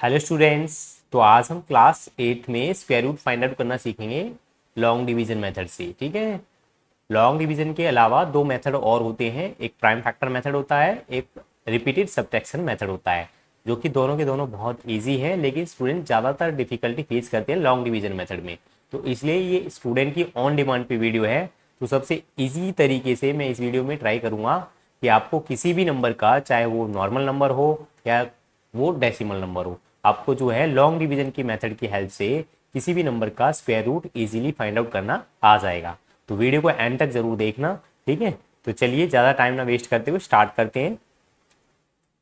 Hello students. तो आज हम क्लास 8 में स्क्वायर रूट फाइंड आउट करना सीखेंगे लॉन्ग डिवीजन मेथड से। ठीक है। लॉन्ग डिवीजन के अलावा दो मेथड और होते हैं, एक प्राइम फैक्टर मेथड होता है, एक रिपीटेड सब्ट्रैक्शन मेथड होता है, जो कि दोनों के दोनों बहुत इजी है, लेकिन स्टूडेंट ज़्यादातर डिफिकल्टी फेस करते हैं लॉन्ग डिवीजन मेथड में। तो इसलिए ये स्टूडेंट की ऑन डिमांड पे वीडियो है। तो सबसे ईजी तरीके से मैं इस वीडियो में ट्राई करूँगा कि आपको किसी भी नंबर का, चाहे वो नॉर्मल नंबर हो या वो डेसिमल नंबर हो, आपको जो है लॉन्ग डिवीजन की मेथड की हेल्प से किसी भी नंबर का square root easily find out करना आ जाएगा। तो वीडियो को एंड तक जरूर देखना। ठीक है। तो चलिए ज़्यादा टाइम ना वेस्ट करते हुए स्टार्ट करते हैं।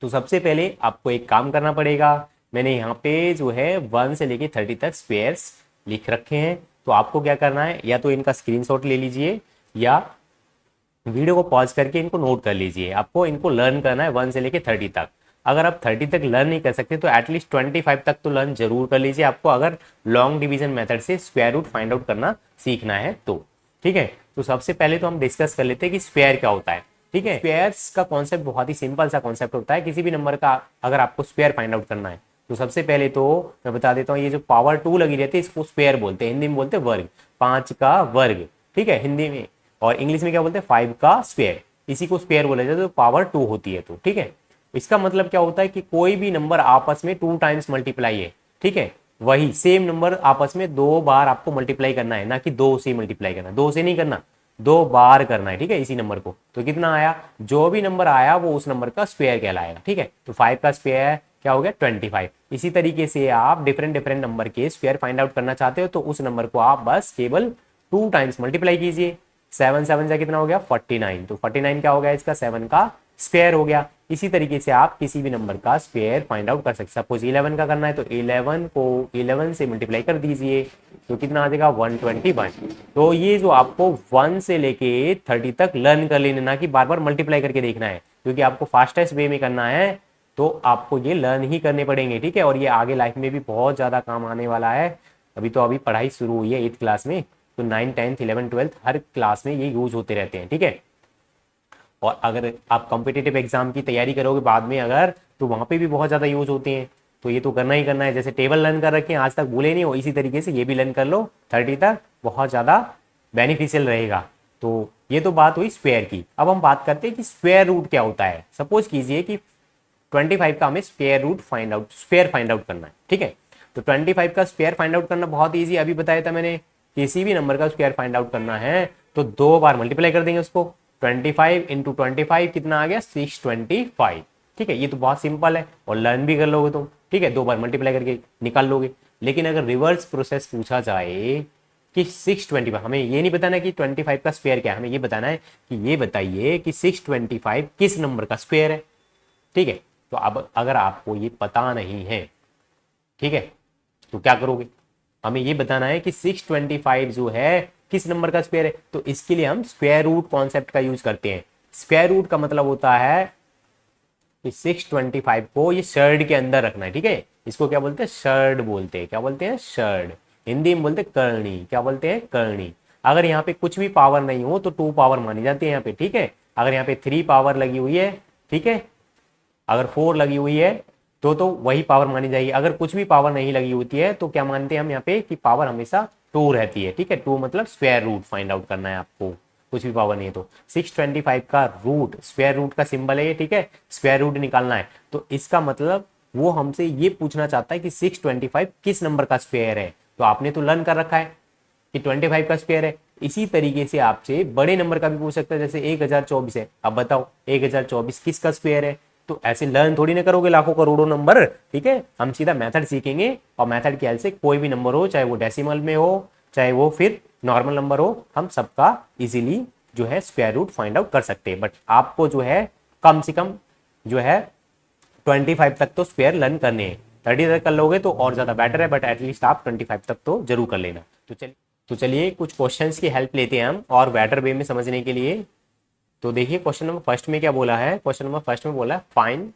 तो सबसे पहले आपको एक काम करना पड़ेगा। मैंने यहाँ पे जो है 1 से लेके 30 तक स्क्वायर्स लिख रखे हैं। तो आपको क्या करना है, या तो इनका स्क्रीनशॉट ले लीजिए या वीडियो को पॉज करके इनको नोट कर लीजिए। आपको इनको लर्न करना है 1 से लेके 30 तक। अगर आप 30 तक लर्न नहीं कर सकते तो एटलीस्ट 25 तक तो लर्न जरूर कर लीजिए, आपको अगर लॉन्ग डिवीजन मेथड से स्क्वायर रूट फाइंड आउट करना सीखना है तो। ठीक है। तो सबसे पहले तो हम डिस्कस कर लेते हैं कि स्क्वायर क्या होता है। ठीक है। स्क्वायर्स का कॉन्सेप्ट बहुत ही सिंपल सा कॉन्सेप्ट होता है। किसी भी नंबर का अगर आपको स्क्वायर फाइंड आउट करना है तो सबसे पहले तो मैं बता देता हूँ, ये जो पावर 2 लगी रहती है इसको स्क्वायर बोलते हैं, हिंदी में बोलते हैं वर्ग, 5 का वर्ग। ठीक है, हिंदी में। और इंग्लिश में क्या बोलते हैं, 5 का स्क्वायर। इसी को स्क्वायर बोला जाता है, तो पावर 2 होती है। तो ठीक है, इसका मतलब क्या होता है कि कोई भी नंबर आपस में 2 टाइम्स मल्टीप्लाई है। ठीक है, वही सेम नंबर आपस में 2 बार आपको मल्टीप्लाई करना है, ना कि 2 से मल्टीप्लाई करना, 2 से नहीं करना, 2 बार करना है। ठीक है, इसी नंबर को। तो कितना आया, जो भी नंबर आया वो उस नंबर का स्क्वायर कहलाएगा। ठीक है, तो 5 का स्क्वायर क्या हो गया, 25। इसी तरीके से आप डिफरेंट डिफरेंट नंबर के स्क्वायर फाइंड आउट करना चाहते हो तो उस नंबर को आप बस केवल 2 टाइम्स मल्टीप्लाई कीजिए। 7 7 जा कितना हो गया, 49। तो 49 क्या हो गया, इसका 7 का स्क्वायर हो गया। इसी तरीके से आप किसी भी नंबर का स्क्वायर फाइंड आउट कर सकते हैं। सपोज 11 का करना है तो 11 को 11 से मल्टीप्लाई कर दीजिए तो कितना आ जाएगा, 121। तो ये जो आपको 1 से लेके 30 तक लर्न कर लेना, ना कि बार बार मल्टीप्लाई करके देखना है, क्योंकि आपको फास्टेस्ट वे में करना है तो आपको ये लर्न ही करने पड़ेंगे। ठीक है, और ये आगे लाइफ में भी बहुत ज़्यादा काम आने वाला है। अभी पढ़ाई शुरू हुई है 8th क्लास में, तो 9th 10th 11th 12th हर क्लास में ये यूज होते रहते हैं। ठीक है, और अगर आप कॉम्पिटिटिव एग्जाम की तैयारी करोगे बाद में अगर, तो वहाँ पे भी बहुत ज़्यादा यूज होते हैं। तो ये तो करना ही करना है। जैसे टेबल लर्न कर रखे हैं आज तक भूले नहीं हो, इसी तरीके से ये भी लर्न कर लो 30 तक, बहुत ज़्यादा बेनिफिशियल रहेगा। तो ये तो बात हुई स्क्वायर की। अब हम बात करते हैं कि स्क्वायर रूट क्या होता है। सपोज कीजिए कि 25 का हमें square root square find out करना है। ठीक है, तो 25 का स्क्वायर फाइंड आउट करना बहुत ईजी, अभी बताया था मैंने। किसी भी नंबर का स्क्वायर फाइंड आउट करना है तो 2 बार मल्टीप्लाई कर देंगे उसको। 25 इंटू 25 कितना आ गया, 625। ठीक है, ये तो बहुत सिंपल है और लर्न भी कर लोगे तुम। ठीक है, 2 बार मल्टीप्लाई करके निकाल लोगे। लेकिन अगर रिवर्स प्रोसेस पूछा जाए कि 625, हमें ये नहीं बताना कि 25 का स्क्वायर क्या है, हमें ये बताना है कि ये बताइए कि 625 किस नंबर का स्क्वायर है। ठीक है, तो अब अगर आपको ये पता नहीं है, ठीक है, तो क्या करोगे, हमें ये बताना है कि 625 जो है किस नंबर का स्क्वायर है। तो इसके लिए हम स्क्वायर रूट कॉन्सेप्ट का यूज करते हैं। स्क्वायर रूट का मतलब होता है कि 625 को ये शर्ड के अंदर रखना है। ठीक है, इसको क्या बोलते हैं, शर्ड बोलते हैं। क्या बोलते हैं, शर्ड। हिंदी में बोलते हैं करणी। क्या बोलते हैं, करणी। अगर यहाँ पे कुछ भी पावर नहीं हो तो 2 पावर मानी जाती है यहाँ पे। ठीक है, अगर यहाँ पे 3 पावर लगी हुई है, ठीक है, अगर 4 लगी हुई है तो वही पावर मानी जाएगी। अगर कुछ भी पावर नहीं लगी होती है तो क्या मानते हैं हम यहाँ पे कि पावर हमेशा 2 रहती है। ठीक है, 2 मतलब स्क्वायर रूट फाइंड आउट करना है आपको, कुछ भी पावर नहीं है तो। 625 का रूट, स्क्वायर रूट का सिंबल है ये। ठीक है, स्क्वायर रूट निकालना है तो इसका मतलब वो हमसे ये पूछना चाहता है कि 625 किस नंबर का स्क्वायर है। तो आपने तो लर्न कर रखा है कि 25 का स्क्वायर है। इसी तरीके से आपसे बड़े नंबर का भी पूछ सकता है, जैसे 1024 है। अब बताओ 1024 किसका स्क्वायर है। तो ऐसे लर्न थोड़ी ना करोगे लाखों करोड़ों नंबर। ठीक है, हम सीधा मेथड सीखेंगे और मेथड की हेल्प से कोई भी नंबर हो, चाहे वो डेसिमल में हो चाहे वो फिर नॉर्मल नंबर हो, हम सबका इजीली जो है स्क्वायर रूट फाइंड आउट कर सकते हैं। बट आपको जो है कम से कम जो है 25 तक तो स्क्वायर लर्न करने हैं। 30 तक कर लोगे तो और ज्यादा बेटर है, बट एटलीस्ट आप 25 तक तो जरूर कर लेना। तो चलिए कुछ क्वेश्चंस की हेल्प लेते हैं हम और बेटर वे में समझने के लिए। तो देखिए क्वेश्चन नंबर फर्स्ट में क्या बोला है। क्वेश्चन नंबर फर्स्ट में बोला है find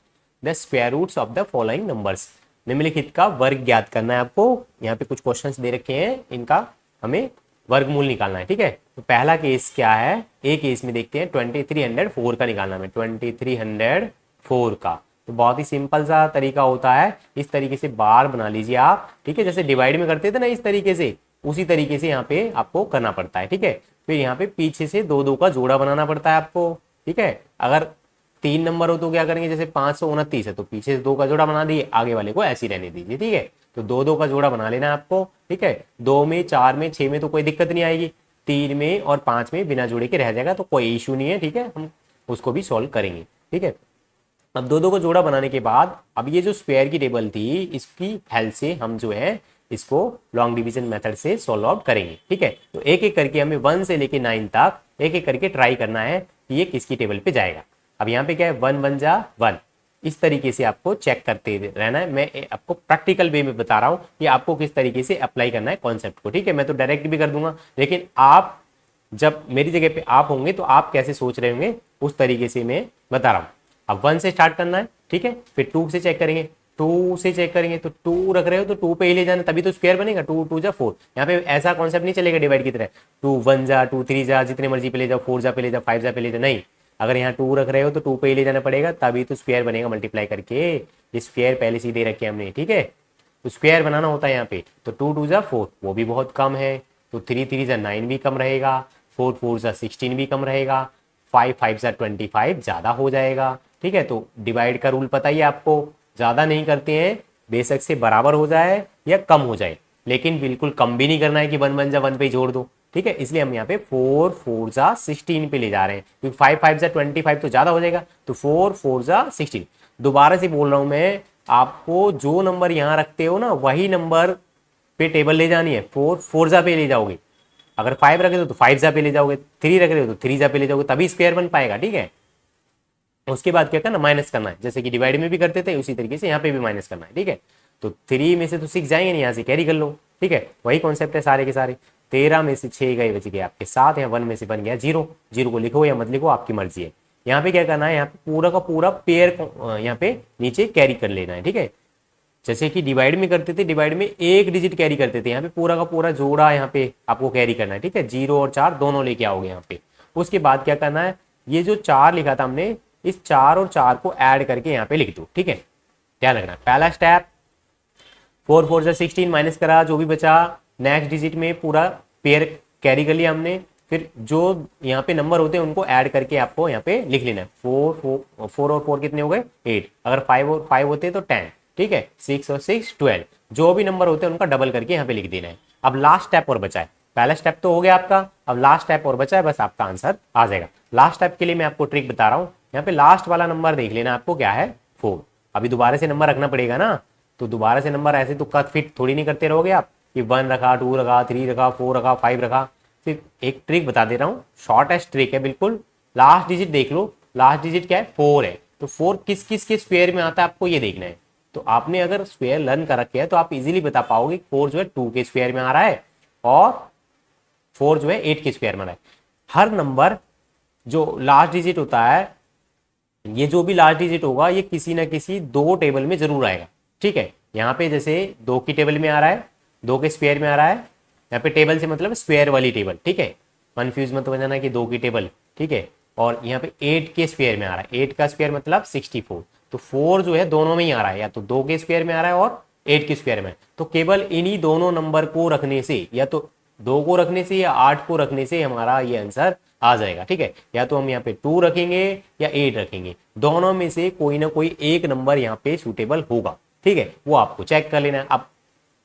the square roots of the following numbers. निम्नलिखित का वर्ग ज्ञात करना है आपको। यहाँ पे कुछ क्वेश्चंस दे रखे हैं, इनका हमें वर्गमूल निकालना है। ठीक है, तो पहला केस क्या है, एक केस में देखते हैं 2304 का निकालना है, 2304 का। तो बहुत ही सिंपल सा तरीका होता है, इस तरीके से बार बना लीजिए आप, ठीक है। जैसे डिवाइड में करते थे ना इस तरीके से, उसी तरीके से यहाँ पे आपको करना पड़ता है, ठीक है। फिर यहाँ पे पीछे से दो दो का जोड़ा बनाना पड़ता है आपको, ठीक है। अगर 3 नंबर हो तो क्या करेंगे, जैसे 529 है तो पीछे से 2 का जोड़ा बना दिए, आगे वाले को ऐसे ही रहने दीजिए, ठीक है। तो दो दो का जोड़ा बना लेना है आपको, ठीक है। 2 में, 4 में, 6 में तो कोई दिक्कत नहीं आएगी, 3 में और 5 में बिना जोड़े के रह जाएगा, तो कोई इशू नहीं है, ठीक है। हम उसको भी सॉल्व करेंगे, ठीक है। अब दो दो को जोड़ा बनाने के बाद अब ये जो स्क्वायर की टेबल थी, इसकी हेल्प से हम जो है इसको लॉन्ग डिवीजन मेथड से सॉल्व आउट करेंगे, ठीक है। तो एक एक करके हमें 1 से लेके 9 तक एक एक करके ट्राई करना है कि ये किसकी टेबल पे जाएगा। अब यहाँ पे क्या है, 1 1 जा 1, इस तरीके से आपको चेक करते रहना है। मैं आपको प्रैक्टिकल वे में बता रहा हूँ कि आपको किस तरीके से अप्लाई करना है कॉन्सेप्ट को, ठीक है। मैं तो डायरेक्ट भी कर दूंगा, लेकिन आप जब मेरी जगह पे आप होंगे तो आप कैसे सोच रहे होंगे उस तरीके से मैं बता रहा हूँ। अब 1 से स्टार्ट करना है, ठीक है। फिर 2 से चेक करेंगे, 2 से चेक करेंगे, तो 2 रख रहे हो तो 2 पे ही ले जाना, तभी तो स्क्वायर बनेगा। 2 2 जा 4, यहाँ पे ऐसा कॉन्सेप्ट नहीं चलेगा डिवाइड की तरह 2 1 जा 2 3 जा जितने मर्जी पे ले जाओ, 4 जा पे ले जाओ, 5 जा पे ले जाओ, नहीं। अगर यहाँ 2 रख रहे हो तो 2 पे ही ले जाना पड़ेगा, तभी तो स्क्वायर बनेगा मल्टीप्लाई करके। ये स्क्वायर पहले से ही दे रखे हमने, ठीक है। तो स्क्वायर बनाना होता है यहाँ पे, तो 2 2 जा 4 वो भी बहुत कम है, तो 3 3 जा 9 भी कम रहेगा, 4 4 जा 16 भी कम रहेगा, 5 5 जा 25 ज़्यादा हो जाएगा, ठीक है। तो डिवाइड का रूल पता ही है आपको, ज़्यादा नहीं करते हैं, बेशक से बराबर हो जाए या कम हो जाए, लेकिन बिल्कुल कम भी नहीं करना है कि 1 1 जा 1 पे जोड़ दो, ठीक है। इसलिए हम यहाँ पे 4 4 जा 16 पे ले जा रहे हैं, क्योंकि 5 5 जा 25 तो ज़्यादा हो जाएगा, तो 4 4 जा 16। दोबारा से बोल रहा हूँ मैं, आपको जो नंबर यहाँ रखते हो ना वही नंबर पे टेबल ले जानी है, 4 4 जा पे ले जाओगे। अगर 5 रखे हो तो 5 जा पे ले जाओगे, 3 रख रहे हो तो 3 जा पे ले जाओगे, तभी स्क्वायर बन पाएगा, ठीक है। उसके बाद क्या करना, माइनस करना है, जैसे कि डिवाइड में भी करते थे उसी तरीके से यहाँ पे भी माइनस करना है, ठीक है। तो 3 में से तो 6 जाएंगे नहीं, यहाँ से कैरी कर लो, ठीक है। वही कॉन्सेप्ट है सारे के सारे। 13 में से 6 गए, बच गए आपके 7, या 1 में से बन गया 0। 0 को लिखो या मत लिखो, आपकी मर्जी है। यहाँ पे क्या करना है, यहाँ पे पूरा का पूरा पेयर यहाँ पे नीचे कैरी कर लेना है, ठीक है। जैसे कि डिवाइड में करते थे, डिवाइड में एक डिजिट कैरी करते थे, यहाँ पे पूरा का पूरा जोड़ा यहाँ पे आपको कैरी करना है, ठीक है। 0 और 4 दोनों लेके आओगे यहाँ पे। उसके बाद क्या करना है, ये जो 4 लिखा था हमने, इस 4 और 4 को ऐड करके यहाँ पे लिख दो, ठीक है। ध्यान रखना, पहला स्टेप 4 4 जा 16 माइनस करा, जो भी बचा नेक्स्ट डिजिट में पूरा पेयर कैरी कर लिया हमने। फिर जो यहाँ पे नंबर होते हैं उनको ऐड करके आपको यहाँ पे लिख लेना है। 4 और 4 कितने हो गए 8, अगर 5 और 5 होते तो 10, ठीक है। 6 और 6 12, जो भी नंबर होते हैं उनका डबल करके यहाँ पे लिख देना है। अब लास्ट स्टेप और बचा है, पहला स्टेप तो हो गया आपका, अब लास्ट स्टेप और बचा है, बस आपका आंसर आ जाएगा। लास्ट स्टेप के लिए मैं आपको ट्रिक बता रहा हूँ, यहाँ पे लास्ट वाला नंबर देख लेना आपको क्या है 4। अभी दोबारा से नंबर रखना पड़ेगा ना, तो दोबारा से नंबर ऐसे तो कट फिट थोड़ी नहीं करते रहोगे आप कि 1 रखा, 2 रखा, 3 रखा, 4 रखा, 5 रखा। सिर्फ एक ट्रिक बता दे रहा हूँ, शॉर्टेस्ट ट्रिक है बिल्कुल। लास्ट डिजिट देख लो, लास्ट डिजिट क्या है 4 है, तो 4 किस किस के स्क्वायर में आता है आपको ये देखना है। तो आपने अगर स्क्वायर लर्न कर रखे है तो आप इजीली बता पाओगे 4 जो है 2 के स्क्वायर में आ रहा है और 4 जो है 8 के स्क्वायर में आ रहा है। हर नंबर जो लास्ट डिजिट होता है, ये जो भी लास्ट डिजिट होगा ये किसी ना किसी दो टेबल में जरूर आएगा, ठीक है। यहाँ पे जैसे 2 की टेबल में आ रहा है, 2 के स्क्वायर में आ रहा है, यहाँ पे टेबल से मतलब स्क्वायर वाली टेबल, ठीक है। कंफ्यूज मत हो जाना कि 2 की टेबल, ठीक है। और यहाँ पे 8 के स्क्वायर में आ रहा है, 8 का स्क्वायर मतलब 64, तो 4 जो है दोनों में ही आ रहा है, या तो 2 के स्क्वायर में आ रहा है और 8 के स्क्वायर में। तो केवल इन्हीं दोनों नंबर को रखने से, या तो 2 को रखने से या 8 को रखने से हमारा ये आंसर आ जाएगा, ठीक है। या तो हम यहाँ पे 2 रखेंगे या 8 रखेंगे, दोनों में से कोई ना कोई एक नंबर यहाँ पे सूटेबल होगा, ठीक है। वो आपको चेक कर लेना है। अब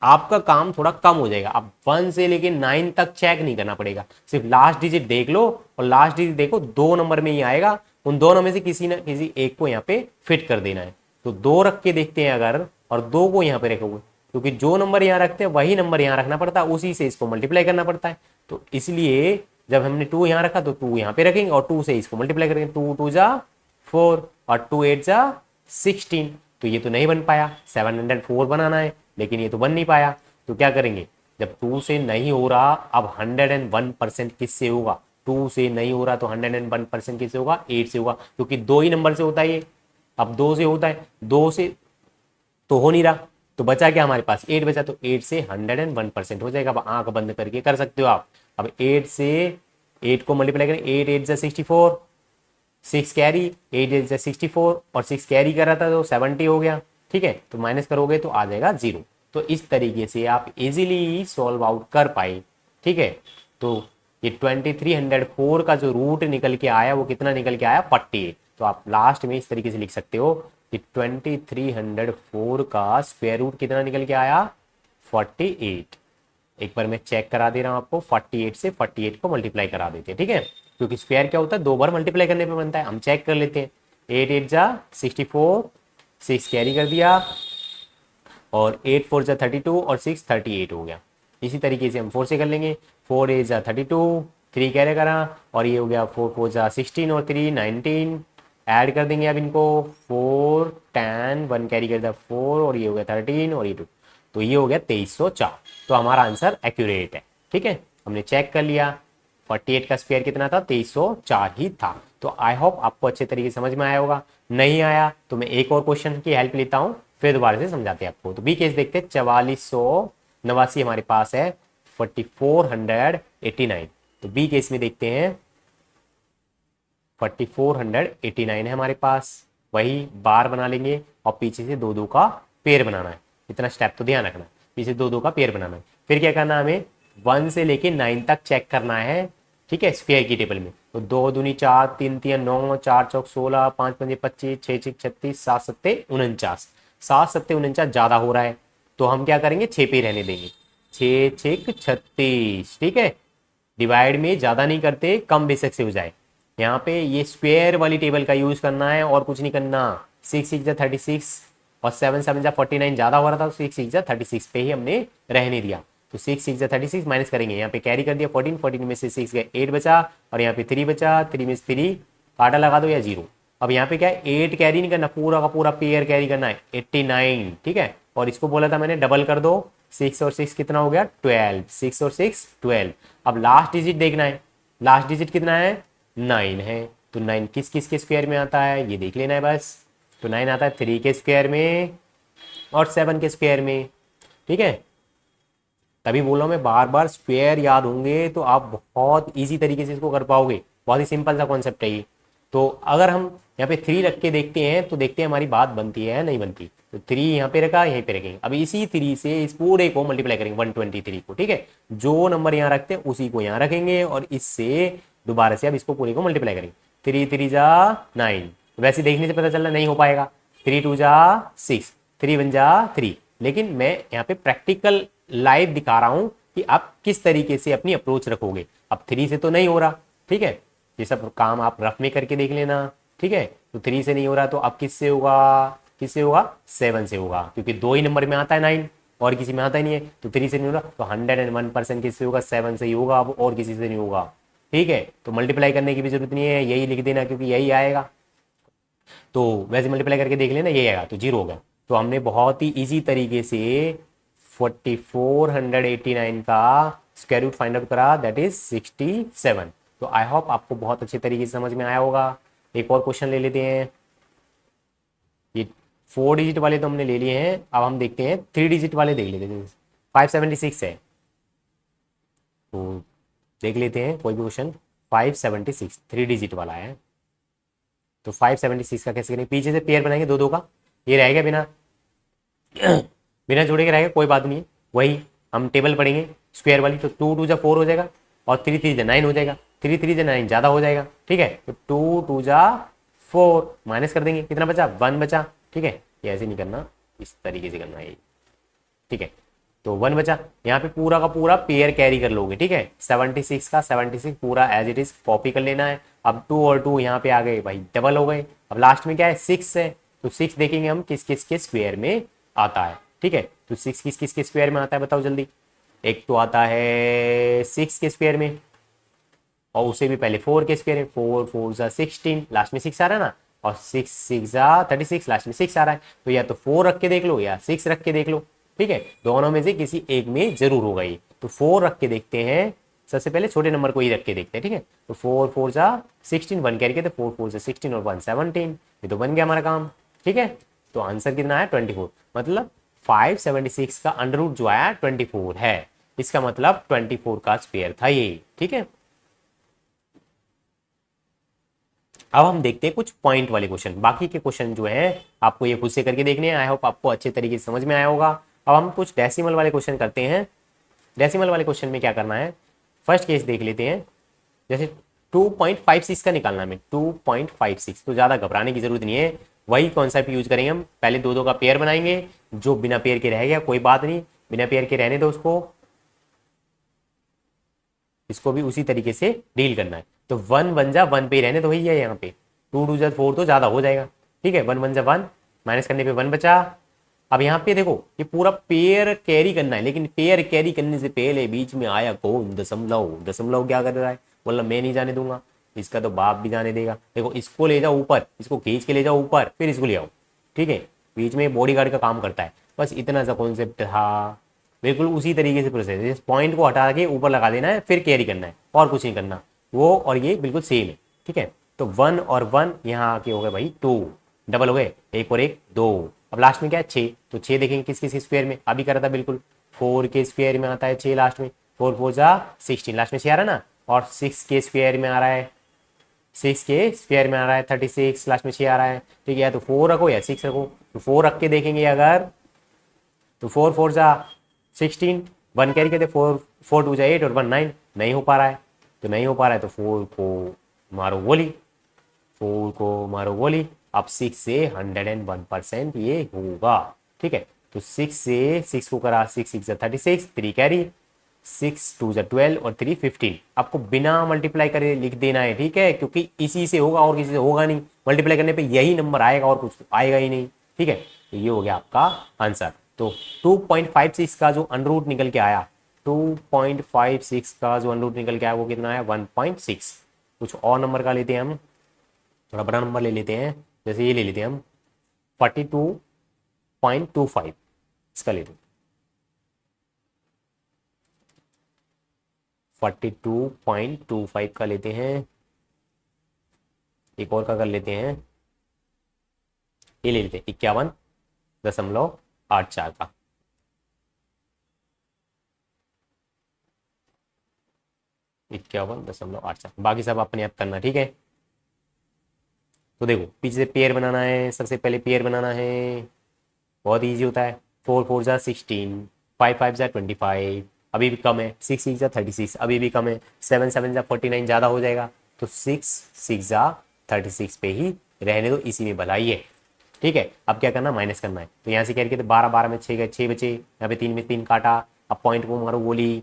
आपका काम थोड़ा कम हो जाएगा, अब 1 से लेके 9 तक चेक नहीं करना पड़ेगा, सिर्फ लास्ट डिजिट देख लो, और लास्ट डिजिट देखो 2 नंबर में ही आएगा, उन दोनों में से किसी ना किसी एक को यहाँ पे फिट कर देना है। तो 2 रख के देखते हैं अगर, और 2 को यहाँ पे रखोगे, क्योंकि जो नंबर यहाँ रखते हैं वही नंबर यहाँ रखना पड़ता है, उसी से इसको मल्टीप्लाई करना पड़ता है। तो इसलिए जब हमने 2 यहाँ रखा तो 2 यहाँ पे रखेंगे और 2 से इसको मल्टीप्लाई करेंगे, 2 2 जा 4 और 2 8 जा 16। तो ये तो नहीं बन पाया, 704 बनाना है, लेकिन ये तो बन नहीं पाया। तो क्या करेंगे, जब 2 से नहीं हो रहा, अब 101% किससे होगा, 2 से नहीं हो रहा तो 101% किससे होगा, 8 से होगा, क्योंकि 2 ही नंबर से होता है ये। अब 2 से होता है, 2 से तो हो नहीं रहा, तो बचा क्या हमारे पास 8 बचा, तो 8 से 101% हो जाएगा। अब आंख बंद करके कर सकते हो आप। अब 8 से 8 को मल्टीप्लाई करें, 8 8 जा 64, 6 कैरी, 8 इज 64 और 6 कैरी कर रहा था तो 70 हो गया। ठीक है, तो माइनस करोगे तो आ जाएगा 0। तो इस तरीके से आप इजीली सॉल्व आउट कर पाए। ठीक है, तो ये 2304 का जो रूट निकल के आया वो कितना निकल के आया 48। तो आप लास्ट में इस तरीके से लिख सकते हो कि 2304 का स्क्वायर रूट कितना निकल के आया 48। एक बार मैं चेक करा दे रहा हूँ आपको, 48 से 48 को मल्टीप्लाई करा देते हैं। ठीक है, क्योंकि स्क्वायर क्या होता है 2 बार मल्टीप्लाई करने पे बनता है। हम चेक कर लेते हैं, 8 8 जा 64, 6 कैरी कर दिया और 8 4 जा 32 और 6 38 हो गया। इसी तरीके से हम 4 से कर लेंगे, 4 8 जा 32, 3 कैरी करा और ये हो गया 4 4 जा 16 और 3 19। ऐड कर देंगे अब इनको, 4 10 1 कैरी कर दिया 4 और ये हो गया 13 और ये 2, तो ये हो गया 2304। तो हमारा आंसर एक्यूरेट है। ठीक है, हमने चेक कर लिया 48 का स्क्वायर कितना था 2304 ही था। तो आई होप आपको अच्छे तरीके से समझ में आया होगा। नहीं आया तो मैं एक और क्वेश्चन की हेल्प लेता हूँ, फिर दोबारा से समझाते हैं आपको। तो बी केस देखते हैं, 4489 हमारे पास है 4489। तो बी केस में देखते हैं 4489 है हमारे पास, वही बार बना लेंगे और पीछे से 2 2 का पेयर बनाना है। इतना स्टेप तो ध्यान रखना, पीछे 2 2 का पेयर बनाना है। फिर क्या करना है, हमें 1 से लेके 9 तक चेक करना है। ठीक है, स्क्वायर की टेबल में तो 2 दूनी 4, 3 3 9, 4 चौक 16, 5 5 25, 6 6 36, 7 7 49। 7 7 49 ज़्यादा हो रहा है तो हम क्या करेंगे 6 पे रहने देंगे, 6 6 36। ठीक है, डिवाइड में ज़्यादा नहीं करते, कम बेशक से हो जाए। यहाँ पे ये स्क्वायर वाली टेबल का यूज़ करना है और कुछ नहीं करना। 6 6 जा 36 और 7 7 जा 49 ज़्यादा हो रहा था तो 6 6 जा 36 पे ही हमने रहने दिया। तो 6 6 जा 36 माइनस करेंगे, यहाँ पे कैरी कर दिया 14, 14 में से 6 गए 8 बचा और यहाँ पे 3 बचा, 3 में से 3 काटा लगा दो या 0। अब यहाँ पे क्या है 8 कैरी नहीं करना, पूरा का पूरा पेयर कैरी करना है 89। ठीक है, और इसको बोला था मैंने डबल कर दो, 6 और 6 कितना हो गया 12, 6 और 6 12। अब लास्ट डिजिट देखना है, लास्ट डिजिट कितना है 9 है। तो 9 किस किस के स्क्वायर में आता है ये देख लेना है बस। तो 9 आता है 3 के स्क्वायर में और 7 के स्क्वायर में। ठीक है, तभी बोल रहा हूँ मैं बार बार स्क्वायर याद होंगे तो आप बहुत इजी तरीके से इसको कर पाओगे। बहुत ही सिंपल सा कॉन्सेप्ट है ये। तो अगर हम यहाँ पे 3 रख के देखते हैं तो देखते हैं हमारी बात बनती है या नहीं बनती। तो 3 यहाँ पे रखा, यहीं पे रखेंगे। अब इसी 3 से इस पूरे को मल्टीप्लाई करेंगे 123 को। ठीक है, जो नंबर यहाँ रखते हैं उसी को यहाँ रखेंगे और इससे दोबारा से अब इसको पूरे को मल्टीप्लाई करेंगे। 3 3 जा 9, वैसे देखने से पता चल रहा नहीं हो पाएगा। 3 2 जा 6, 3 1 जा 3। लेकिन मैं यहाँ पे प्रैक्टिकल लाइव दिखा रहा हूँ कि आप किस तरीके से अपनी अप्रोच रखोगे। अब 3 से तो नहीं हो रहा। ठीक है, ये सब काम आप रफ में करके देख लेना। ठीक है, तो 3 से नहीं हो रहा तो अब किससे होगा, किससे होगा 7 से होगा, क्योंकि 2 ही नंबर में आता है 9 और किसी में आता ही नहीं है। तो 3 से नहीं हो रहा तो 101% किससे होगा 7 से ही होगा, अब और किसी से नहीं होगा। ठीक है, तो मल्टीप्लाई करने की भी जरूरत नहीं है, यही लिख देना क्योंकि यही आएगा। तो वैसे मल्टीप्लाई करके देख लेना, यही आएगा तो 0 हो गया। तो हमने बहुत ही इजी तरीके से 4489 का स्क्वायर रूट फाइंड आउट करा, दैट इज 67। तो आई होप आपको बहुत अच्छे तरीके से समझ में आया होगा। एक और क्वेश्चन ले लेते हैं। ये 4 डिजिट वाले तो हमने ले लिए हैं, अब हम देखते हैं 3 डिजिट वाले देख लेते हैं। 576 है तो देख लेते हैं कोई भी क्वेश्चन। 576 3 डिजिट वाला है तो 576 का कैसे करेंगे, पीछे से पेयर बनाएंगे 2 2 का, ये रहेगा बिना बिना जोड़े के रहेगा, कोई बात नहीं है। वही हम टेबल पढ़ेंगे स्क्वायर वाली, तो 2 2 जा 4 हो जाएगा और 3 3 जा 9 हो जाएगा, 3 3 जा 9 ज़्यादा हो जाएगा। ठीक है, तो 2 2 जा 4 माइनस कर देंगे, कितना बचा 1 बचा। ठीक है, ये ऐसे नहीं करना, इस तरीके से करना है। ठीक है, तो 1 बचा, यहाँ पे पूरा का पूरा पेयर कैरी कर लोगे। ठीक है, 76 का 76 पूरा एज इट इज कॉपी कर लेना है। अब 2 और 2 यहाँ पे आ गए भाई, डबल हो गए। अब लास्ट में क्या है 6 है, तो 6 देखेंगे हम किस किस के स्क्वायर में आता है। ठीक है, तो 6 किस किस के स्क्वायर में आता है बताओ जल्दी। एक तो आता है 6 के स्क्वायर में और उसे भी पहले 4 के स्क्वायर में, 4 4 जा 16, लास्ट में 6 आ रहा है ना, और 6 6 जा 36, लास्ट में 6 आ रहा है। तो या तो 4 रख के देख लो या 6 रख के देख लो। ठीक है, दोनों में से किसी एक में जरूर होगा ये। तो 4 रख के देखते हैं, सबसे पहले छोटे नंबर को ही रख के देखते हैं। ठीक है, तो 4 4 जा 16, 1 कैरी करते, 4 4 जा 16 और 1 17, ये तो बन गया हमारा काम। ठीक है, तो आंसर कितना है 24, मतलब 576 का अंडर रूट जो आया 24 है। इसका मतलब 24 का स्क्वायर था ये। ठीक है, अब हम देखते हैं कुछ पॉइंट वाले क्वेश्चन। बाकी के क्वेश्चन जो है आपको ये खुद से करके देखने हैं। आई होप आपको अच्छे तरीके से समझ में आया होगा। अब हम कुछ डेसिमल वाले क्वेश्चन करते हैं। डेसिमल वाले क्वेश्चन में क्या करना है, फर्स्ट केस देख लेते हैं। जैसे 2.56 का निकालना है, 2.56, तो ज़्यादा घबराने की जरूरत नहीं है। वही कॉन्सेप्ट यूज करेंगे हम। पहले दो दो का पेयर बनाएंगे, जो बिना पेयर के रह गया कोई बात नहीं, बिना पेयर के रहने दो उसको। इसको भी उसी तरीके से डील करना है। तो 1 1 जा 1 पे ही रहने तो वही है यहाँ पे। 2 2 जा 4 तो ज़्यादा हो जाएगा, ठीक है। 1 1 जा 1, माइनस करने पे 1 बचा। अब यहाँ पे देखो ये पूरा पेयर कैरी करना है, लेकिन पेयर कैरी करने से पहले बीच में आया कौन, दशमलव। दशमलव क्या कर रहा है, बोला मैं नहीं जाने दूंगा, इसका तो बाप भी जाने देगा। देखो इसको ले जाओ ऊपर, इसको खींच के ले जाओ ऊपर, फिर इसको ले आओ, ठीक है। बीच में बॉडी गार्ड का काम करता है। बस इतना सा कॉन्सेप्ट था, बिल्कुल उसी तरीके से प्रोसेस है। इस पॉइंट को हटा के ऊपर लगा देना है, फिर कैरी करना है, और कुछ नहीं करना। वो और ये बिल्कुल सेम है, ठीक है। तो 1 और 1 यहाँ आके हो गए भाई 2, डबल हो गए, 1 और 1 2। अब लास्ट में क्या है 6, तो 6 देखेंगे किस किस स्क्वायर में, अभी करा था बिल्कुल 4 के स्क्वायर में आता है 6 लास्ट में। 4 4 जा 16, लास्ट में 6 आ रहा है ना। और 6 के स्क्वायर में आ रहा है, 6 के स्क्वायर में आ रहा है 36, लास्ट में 6 आ रहा है, ठीक है। तो 4 रखो या 6 रखो, तो 4 रख के देखेंगे अगर, तो 4 4 जा 16, 1 कैरी करते, 4 4 2 जा 8 और 1 9, नहीं हो पा रहा है। तो नहीं हो पा रहा है तो 4 को मारो गोली, 4 को मारो गोली। अब 6 से 101% ये होगा, ठीक है। तो 6 से 6 को करा, 6 6 जा 36, 3 कैरी, 6 2 जा 12 और 3 15। आपको बिना मल्टीप्लाई करे लिख देना है, ठीक है, क्योंकि इसी से होगा और किसी से होगा नहीं। मल्टीप्लाई करने पे यही नंबर आएगा और कुछ आएगा ही नहीं, ठीक है। तो ये हो गया आपका आंसर। तो 2.56 का जो अंडर निकल के आया, 2.56 का जो अंडर निकल के आया वो कितना आया 1.6। कुछ और नंबर का लेते हैं हम, थोड़ा बड़ा नंबर ले लेते हैं। जैसे ये ले लेते हैं हम 42.25, इसका ले लो 42.25 का लेते हैं। एक और का कर लेते हैं, ये ले लेते हैं 51.84 का। 51.84, बाकी सब अपने आप करना, ठीक है। तो देखो पीछे से पेयर बनाना है, सबसे पहले पेयर बनाना है, बहुत इजी होता है। 4 4 जा 16, 5 5 जा 25, अभी भी कम है। 6 6 जा 36, अभी भी कम है। 7 7 जा 49, ज़्यादा हो जाएगा। तो 6 6 जा 36 पे ही रहने दो, इसी में भलाई है, ठीक है। अब क्या करना, माइनस करना है। तो यहाँ से क्या करके 12 12 में 6 गए, 6 बचे, यहाँ पे 3 में 3 काटा। अब पॉइंट को मारो गोली,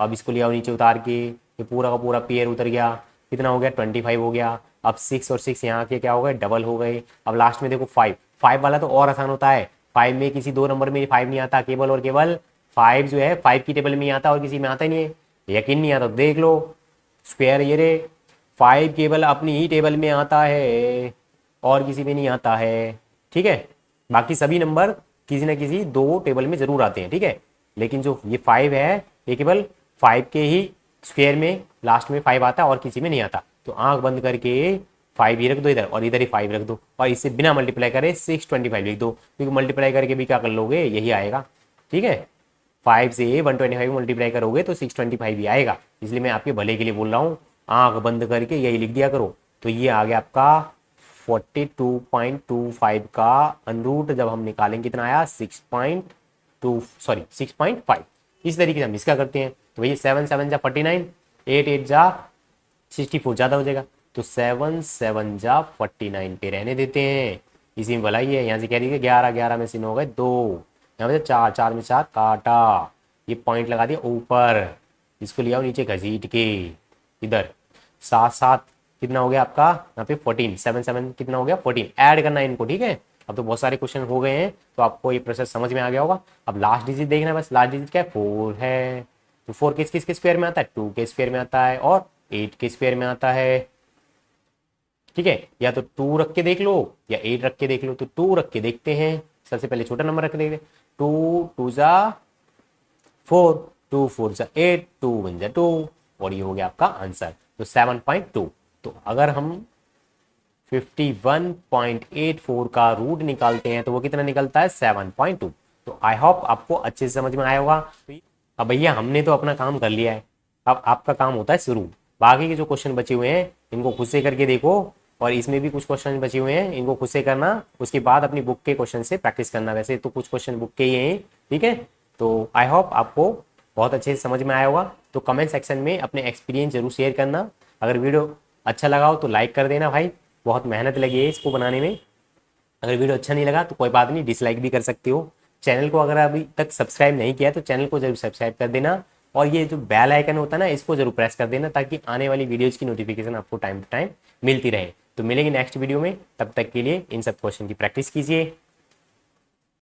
अब इसको ले आओ नीचे उतार के, ये पूरा का पूरा पेयर उतर गया। कितना हो गया 25 हो गया। अब 6 और 6 यहाँ के क्या हो गए, डबल हो गए। अब लास्ट में देखो 5, 5 वाला तो और आसान होता है। 5 में किसी दो नंबर में 5 नहीं आता, केवल और केवल 5 जो है 5 की टेबल में ही आता और किसी में आता ही नहीं है। यकीन नहीं आता तो देख लो, स्क्वायर ये रे, 5 केवल अपनी ही टेबल में आता है और किसी में नहीं आता है, ठीक है। बाकी सभी नंबर किसी ना किसी दो टेबल में जरूर आते हैं, ठीक है। लेकिन जो ये 5 है ये केवल 5 के ही स्क्वायर में लास्ट में 5 आता है और किसी में नहीं आता। तो आंख बंद करके 5 ही रख दो इधर और इधर ही 5 रख दो, और इससे बिना मल्टीप्लाई करे 625 लिख दो, क्योंकि मल्टीप्लाई करके भी क्या कर लोगे यही आएगा, ठीक है। 5 से 125 मल्टीप्लाई करोगे तो 625 ही आएगा। इसलिए मैं आपके भले के लिए बोल रहा हूँ, आंख बंद करके यही लिख दिया करो। तो ये आ गया आपका 42.25 का अनरूट। जब हम निकालेंगे कितना आया 6.5। इस तरीके से हम इसका करते हैं। तो भैया 7 7 जा 49, 8 8 जा 64, ज़्यादा हो जाएगा। तो 7 7 जा 49 पे रहने देते हैं, इसी में भलाई है। यहाँ से कह रही है 11 11 में से 9 गए 2, यहाँ पे 4 4 में 4 काटा, ये पॉइंट लगा दिया ऊपर, इसको ले आओ नीचे घसीट के इधर। 7 7 कितना हो गया आपका यहाँ पे 14, 7 7 कितना हो गया 14, ऐड करना है इनको, ठीक है। अब तो बहुत सारे क्वेश्चन हो गए हैं, तो आपको ये प्रोसेस समझ में आ गया होगा। अब लास्ट डिजिट देखना है, बस लास्ट डिजिट क्या है 4 है। तो 4 किस किस के स्क्वायर में आता है, 2 के स्क्वायर में आता है और 8 के स्क्वायर में आता है, ठीक है। या तो 2 रख के देख लो या 8 रख के देख लो। तो 2 रख के देखते हैं, सबसे पहले छोटा नंबर रख के देखते हैं। 2 2 जा 4, 2 4 जा 8, 2 1 जा 2, और ये हो गया आपका आंसर। तो 7.2। तो अगर हम 51.84 का रूट निकालते हैं तो वो कितना निकलता है 7.2। तो आई होप आपको अच्छे से समझ में आया होगा। अब भैया हमने तो अपना काम कर लिया है, अब आपका काम होता है शुरू। बाकी के जो क्वेश्चन बचे हुए हैं इनको खुद से करके देखो, और इसमें भी कुछ क्वेश्चन बचे हुए हैं, इनको खुद से करना, उसके बाद अपनी बुक के क्वेश्चन से प्रैक्टिस करना। वैसे तो कुछ क्वेश्चन बुक के ही हैं, ठीक है। तो आई होप आपको बहुत अच्छे से समझ में आया होगा। तो कमेंट सेक्शन में अपने एक्सपीरियंस जरूर शेयर करना। अगर वीडियो अच्छा लगा हो तो लाइक कर देना भाई, बहुत मेहनत लगी है इसको बनाने में। अगर वीडियो अच्छा नहीं लगा तो कोई बात नहीं, डिसलाइक भी कर सकते हो। चैनल को अगर अभी तक सब्सक्राइब नहीं किया तो चैनल को जरूर सब्सक्राइब कर देना, और ये जो बेल आइकन होता है ना, इसको जरूर प्रेस कर देना, ताकि आने वाली वीडियोज़ की नोटिफिकेशन आपको टाइम टू टाइम मिलती रहे। तो मिलेंगे नेक्स्ट वीडियो में, तब तक के लिए इन सब क्वेश्चन की प्रैक्टिस कीजिए।